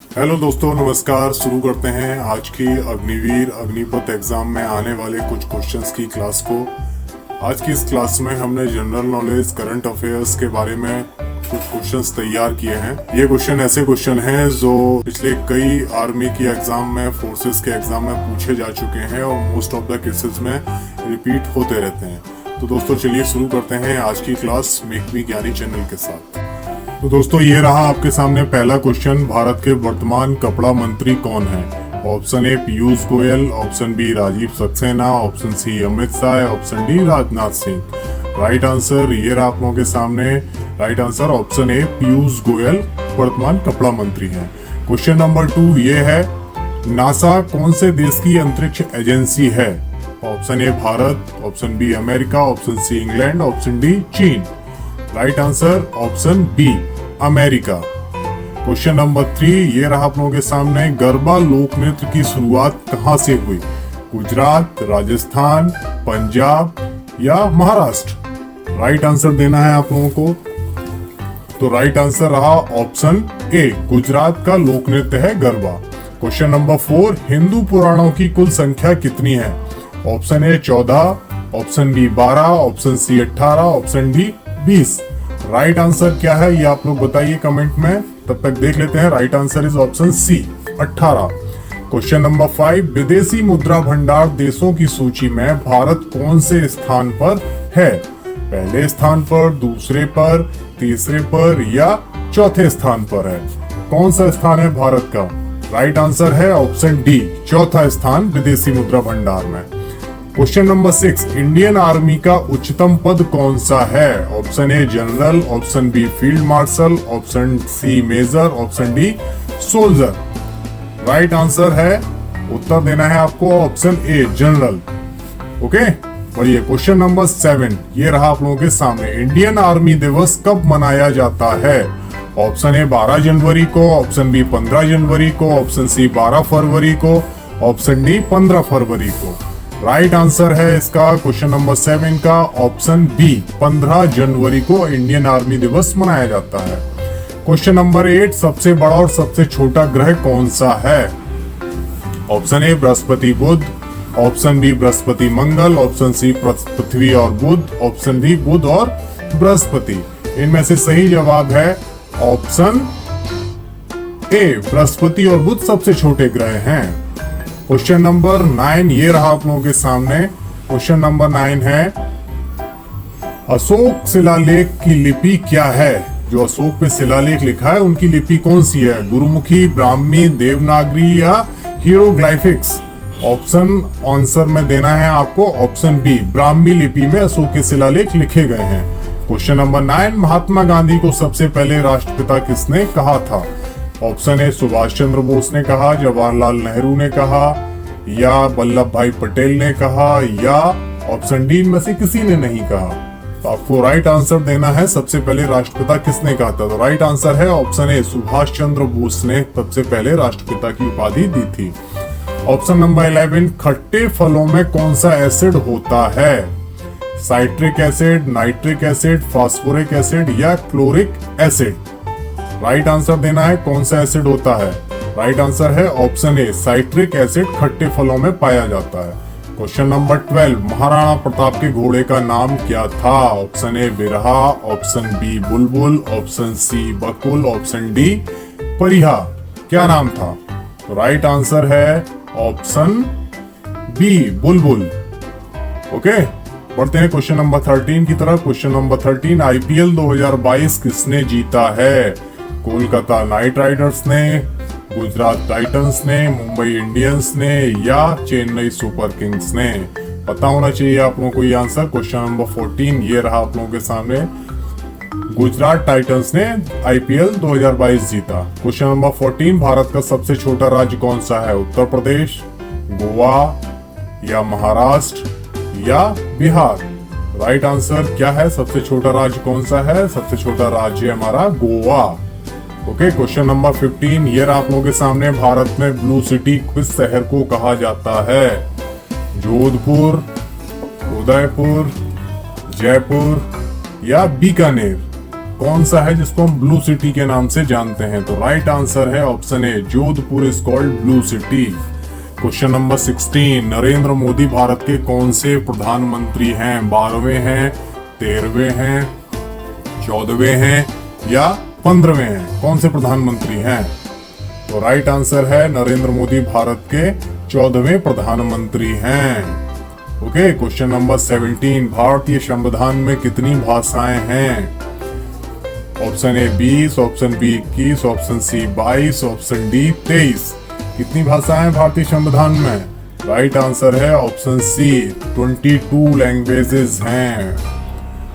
Hello दोस्तों, नमस्कार। शुरू करते हैं आज की अग्निवीर अग्निपथ एग्जाम में आने वाले कुछ क्वेश्चंस की क्लास को। आज की इस क्लास में हमने जनरल नॉलेज करंट अफेयर्स के बारे में कुछ क्वेश्चंस तैयार किए हैं। ये क्वेश्चन ऐसे क्वेश्चन हैं जो पिछले कई आर्मी की एग्जाम में, फोर्सेस के एग्जाम में पूछे जा चुके हैं और मोस्ट ऑफ द केसेस में रिपीट होते रहते हैं। तो दोस्तों चलिए शुरू करते हैं आज की क्लास मेक मी ज्ञानी चैनल के साथ। तो दोस्तों ये रहा आपके सामने पहला क्वेश्चन। भारत के वर्तमान कपड़ा मंत्री कौन है? Option A Piyush Goyal, option B Rajeev Saxena, option C Amit Shah, option D Rajnath Singh. Right answer ये रहा आप लोगों के सामने। Right answer option A Piyush Goyal वर्तमान कपड़ा मंत्री है। क्वेश्चन नंबर 2 ये है, नासा कौन से देश की अंतरिक्ष एजेंसी है? Option A Bharat, option B America, option C England, option D चीन। Right answer option B America. Question number 3 ये रहा आप लोगों के सामने, गरबा लोक नृत्य की शुरुआत कहां से हुई? गुजरात, राजस्थान, पंजाब या महाराष्ट्र? राइट आंसर देना है आप लोगों को। तो राइट आंसर रहा ऑप्शन ए, गुजरात का लोक नृत्य है गरबा। क्वेश्चन नंबर 4, हिंदू पुराणों की कुल संख्या कितनी है? Option A 14, option B 12, option C 18, option D 20। Right answer क्या है ये आप लोग बताइए कमेंट में। तब तक देख लेते हैं। Right answer is option C 18। Question number 5, विदेशी मुद्रा भंडार देशों की सूची में भारत कौन से स्थान पर है? पहले स्थान पर, दूसरे पर, तीसरे पर या चौथे स्थान पर है? कौन सा स्थान है भारत का? राइट आंसर है ऑप्शन डी, चौथा स्थान विदेशी मुद्रा भंडार में। क्वेश्चन नंबर 6, इंडियन आर्मी का उच्चतम पद कौन सा है? Option A general, option B field marshal, option C major, option D soldier. Right answer है, उत्तर देना है आपको ऑप्शन ए जनरल। ओके, और ये क्वेश्चन नंबर 7 ये रहा आप लोगों के सामने, इंडियन आर्मी दिवस कब मनाया जाता है? ऑप्शन ए 12 जनवरी को, ऑप्शन बी 15 जनवरी को, ऑप्शन सी 12 फरवरी को, ऑप्शन डी 15 फरवरी को। राइट आंसर है इसका क्वेश्चन नंबर 7 का ऑप्शन बी, 15 जनवरी को इंडियन आर्मी दिवस मनाया जाता है। क्वेश्चन नंबर 8, सबसे बड़ा और सबसे छोटा ग्रह कौन सा है? Option A Brihaspati Budh, option B Brihaspati Mangal, option C Prithvi और बुध, ऑप्शन डी बुध और बृहस्पति। इनमें से सही जवाब है ऑप्शन ए, बृहस्पति और बुध सबसे छोटे ग्रह हैं। क्वेश्चन नंबर 9 ये रहा आप लोगों के सामने। क्वेश्चन नंबर 9 है, अशोक शिलालेख की लिपि क्या है? जो अशोक पे शिलालेख लिखा है उनकी लिपि कौन सी है? गुरुमुखी, ब्राह्मी, देवनागरी या हीरोग्लाइफिक्स? ऑप्शन आंसर में देना है आपको ऑप्शन बी, ब्राह्मी लिपि में अशोक के शिलालेख लिखे गए हैं। क्वेश्चन नंबर 9, महात्मा गांधी को सबसे पहले राष्ट्रपिता किसने कहा था? ऑप्शन ए सुभाष चंद्र बोस ने कहा, जवाहरलाल नेहरू ने कहा या वल्लभ भाई पटेल ने कहा या ऑप्शन डी में से किसी ने नहीं कहा। तो आपको राइट आंसर देना है सबसे पहले राष्ट्रपिता किसने कहा था। तो राइट आंसर है ऑप्शन ए, सुभाष चंद्र बोस ने सबसे पहले राष्ट्रपिता की उपाधि दी थी। ऑप्शन नंबर 11, खट्टे फलों में कौन सा एसिड होता है? Citric acid, nitric acid, phosphoric acid या क्लोरिक एसिड? राइट आंसर देना है कौन सा एसिड होता है। राइट आंसर है ऑप्शन ए, साइट्रिक एसिड खट्टे फलों में पाया जाता है। क्वेश्चन नंबर 12, महाराणा प्रताप के घोड़े का नाम क्या था? ऑप्शन ए बिरहा, ऑप्शन बी बुलबुल, ऑप्शन सी बकुल, ऑप्शन डी परिहा। क्या नाम था? राइट आंसर है ऑप्शन बी बुलबुल। ओके, बढ़ते हैं क्वेश्चन नंबर 13 की तरफ। क्वेश्चन नंबर 13, आईपीएल 2022 किसने जीता है? कोलकाता नाइट राइडर्स ने, गुजरात टाइटंस ने, मुंबई इंडियंस ने या चेन्नई सुपर किंग्स ने? पता होना चाहिए आप लोगों को ये आंसर। क्वेश्चन नंबर 14 ये रहा आप लोगों के सामने, गुजरात टाइटंस ने आईपीएल 2022 जीता। क्वेश्चन नंबर 14, भारत का सबसे छोटा राज्य कौन सा है? उत्तर प्रदेश, गोवा या महाराष्ट्र या बिहार? राइट आंसर क्या है? सबसे छोटा राज्य कौन सा है? सबसे छोटा राज्य है हमारा गोवा। ओके, क्वेश्चन नंबर 15 ये रहा आप लोगों के सामने, भारत में ब्लू सिटी किस शहर को कहा जाता है? जोधपुर, उदयपुर, जयपुर या बीकानेर? कौन सा है जिसको हम ब्लू सिटी के नाम से जानते हैं? तो राइट आंसर है option A, Jodhpur is called blue city. Question number 16, Narendra Modi Bharat के कौन से प्रधानमंत्री हैं? 12वें हैं, 13वें हैं, 14वें हैं या 15वें हैं? कौन से प्रधानमंत्री हैं? तो राइट आंसर है नरेंद्र मोदी भारत के 14वें प्रधानमंत्री हैं। ओके, क्वेश्चन नंबर 17, भारतीय संविधान में कितनी भाषाएं हैं? Option A 20, option B 21, option C 22, option D 23। कितनी भाषाएं हैं भारतीय संविधान में? राइट आंसर है ऑप्शन सी, 22 लैंग्वेजेस हैं।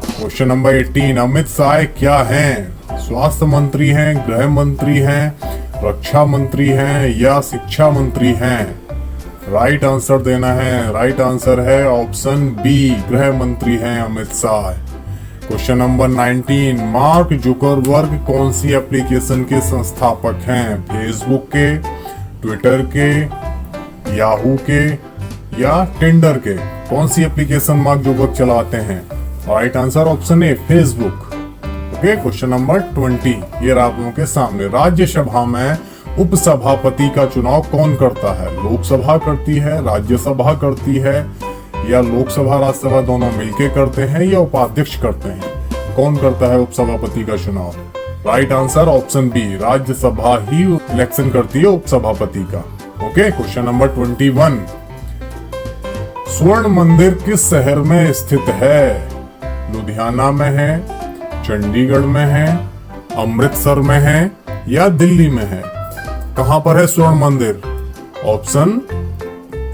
क्वेश्चन नंबर 18, अमित शाह क्या हैं? स्वास्थ्य मंत्री हैं, गृह मंत्री हैं, रक्षा मंत्री हैं या शिक्षा मंत्री हैं? राइट आंसर देना है। राइट आंसर है ऑप्शन बी, गृह मंत्री हैं Amit Shah. Question number 19, mark Zuckerberg कौन सी एप्लीकेशन के संस्थापक हैं? फेसबुक के, ट्विटर के, याहू के या टिंडर के? कौन सी एप्लीकेशन मार्क जुकरबर्ग चलाते हैं? राइट आंसर ऑप्शन ए, फेसबुक। ओके, क्वेश्चन नंबर 20, ये आप लोगों के सामने, राज्यसभा में उपसभापति का चुनाव कौन करता है? लोकसभा करती है, राज्यसभा करती है या लोकसभा राज्यसभा दोनों मिलके करते हैं या उपाध्यक्ष करते हैं? कौन करता है उपसभापति का चुनाव? Right answer option B, Rajya Sabha ही इलेक्शन करती है उपसभापति का। ओके, क्वेश्चन नंबर 21, स्वर्ण मंदिर किस शहर में स्थित है? लुधियाना में है, चंडीगढ़ में है, अमृतसर में है या दिल्ली में है? कहां पर है स्वर्ण मंदिर? ऑप्शन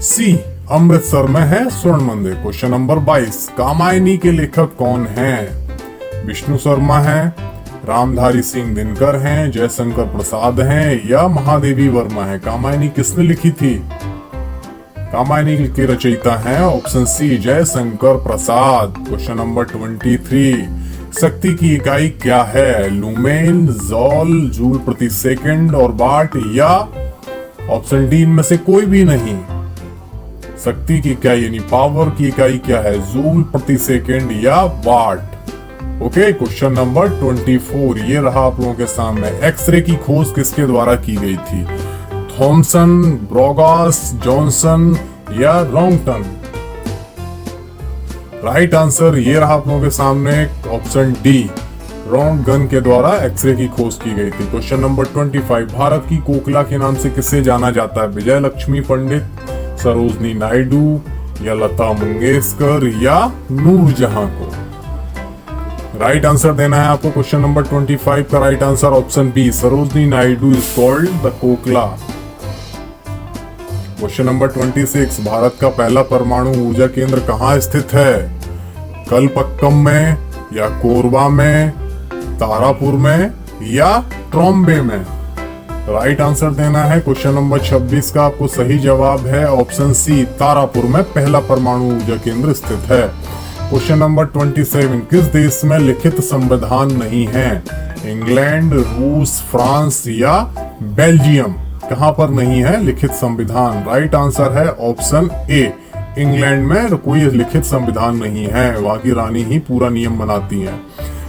सी, अमृतसर में है स्वर्ण मंदिर। क्वेश्चन नंबर 22, कामायनी के लेखक कौन हैं? विष्णु शर्मा हैं, रामधारी सिंह दिनकर हैं, जयशंकर प्रसाद हैं या महादेवी वर्मा है? कामायनी किसने लिखी थी? कामायनी के रचयिता हैं option C, Jaishankar Prasad. Question number 23, शक्ति की इकाई क्या है? लुमेन, जॉल, जूल प्रति सेकंड और वाट या ऑप्शन डी इनमें से कोई भी नहीं? शक्ति की इकाई यानी पावर की इकाई क्या है? जूल प्रति सेकंड या वाट। ओके, क्वेश्चन नंबर 24, ये रहा आप लोगों के सामने, एक्सरे की खोज किसके द्वारा की गई थी? थॉमसन, ब्रोगास, जॉनसन या रॉन्गटन? राइट आंसर ये रहा आप लोगों के सामने, ऑप्शन डी, रॉन्गटन के द्वारा एक्सरे की खोज की गई थी। क्वेश्चन नंबर 25, भारत की कोकिला के नाम से किसे जाना जाता है? विजय लक्ष्मी पंडित, सरोजनी नायडू या लता मंगेशकर या नूरजहां को? राइट आंसर देना है आपको क्वेश्चन नंबर 25 का। Right answer option B, Sarojini Naidu is called the कोकला। क्वेश्चन नंबर 26, भारत का पहला परमाणु ऊर्जा केंद्र कहाँ स्थित है? कलपक्कम में या कोरबा में, तारापुर में या ट्रॉम्बे में? राइट आंसर देना है क्वेश्चन नंबर 26 का। आपको सही जवाब है ऑप्शन सी, तारापुर में पहला परमाणु ऊर्जा केंद्र स्थित है। क्वेश्चन नंबर 27, किस देश में लिखित संविधान नहीं है? इंग्लैंड, रूस, फ्रांस या बेल्जियम? कहां पर नहीं है लिखित संविधान? राइट आंसर है ऑप्शन ए, इंग्लैंड में कोई लिखित संविधान नहीं है, वहां की रानी ही पूरा नियम बनाती है।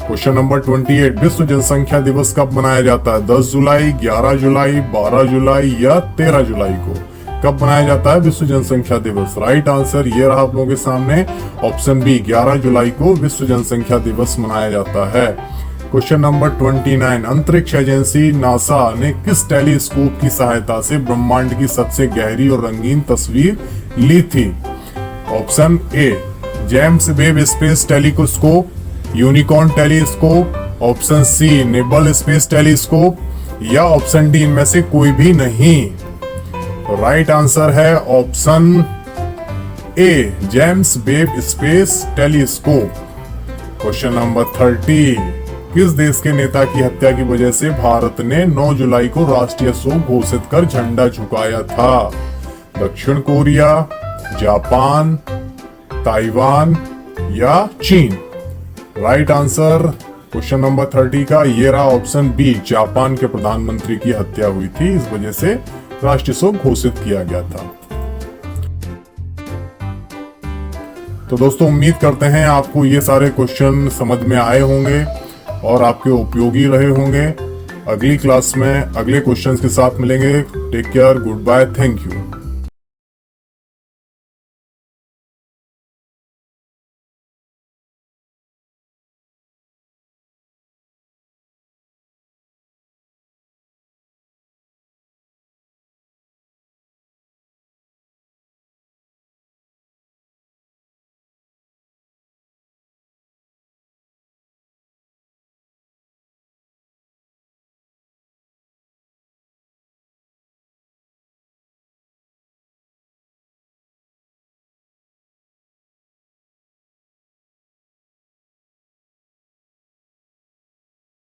क्वेश्चन नंबर 28, विश्व जनसंख्या दिवस कब मनाया जाता है? 10 जुलाई, 11 जुलाई, 12 जुलाई या 13 जुलाई को? कब मनाया जाता है विश्व जनसंख्या दिवस? राइट आंसर ये रहा आप लोगों के सामने, ऑप्शन बी, 11 जुलाई को विश्व जनसंख्या दिवस मनाया जाता है। क्वेश्चन नंबर 29, अंतरिक्ष एजेंसी नासा ने किस टेलीस्कोप की सहायता से ब्रह्मांड की सबसे गहरी और रंगीन तस्वीर ली थी? Option A, James Webb Space Telescope, unicorn telescope, option C, निबल स्पेस टेलीस्कोप या ऑप्शन डी इनमें से कोई भी नहीं? राइट आंसर है option A, James Webb Space Telescope. Question number 30, किस देश के नेता की हत्या की वजह से भारत ने 9 जुलाई को राष्ट्रीय शोक घोषित कर झंडा झुकाया था? दक्षिण कोरिया, जापान, ताइवान या चीन? राइट आंसर क्वेश्चन नंबर 30 का ये रहा ऑप्शन बी, जापान के प्रधानमंत्री की हत्या हुई थी, इस वजह से राष्ट्रीय शोक घोषित किया गया था। तो दोस्तों उम्मीद करते हैं आपको ये सारे क्वेश्चन समझ में आए होंगे। और आपके उपयोगी रहे होंगे। अगली क्लास में अगले क्वेश्चंस के साथ मिलेंगे। Take care, good bye, thank you.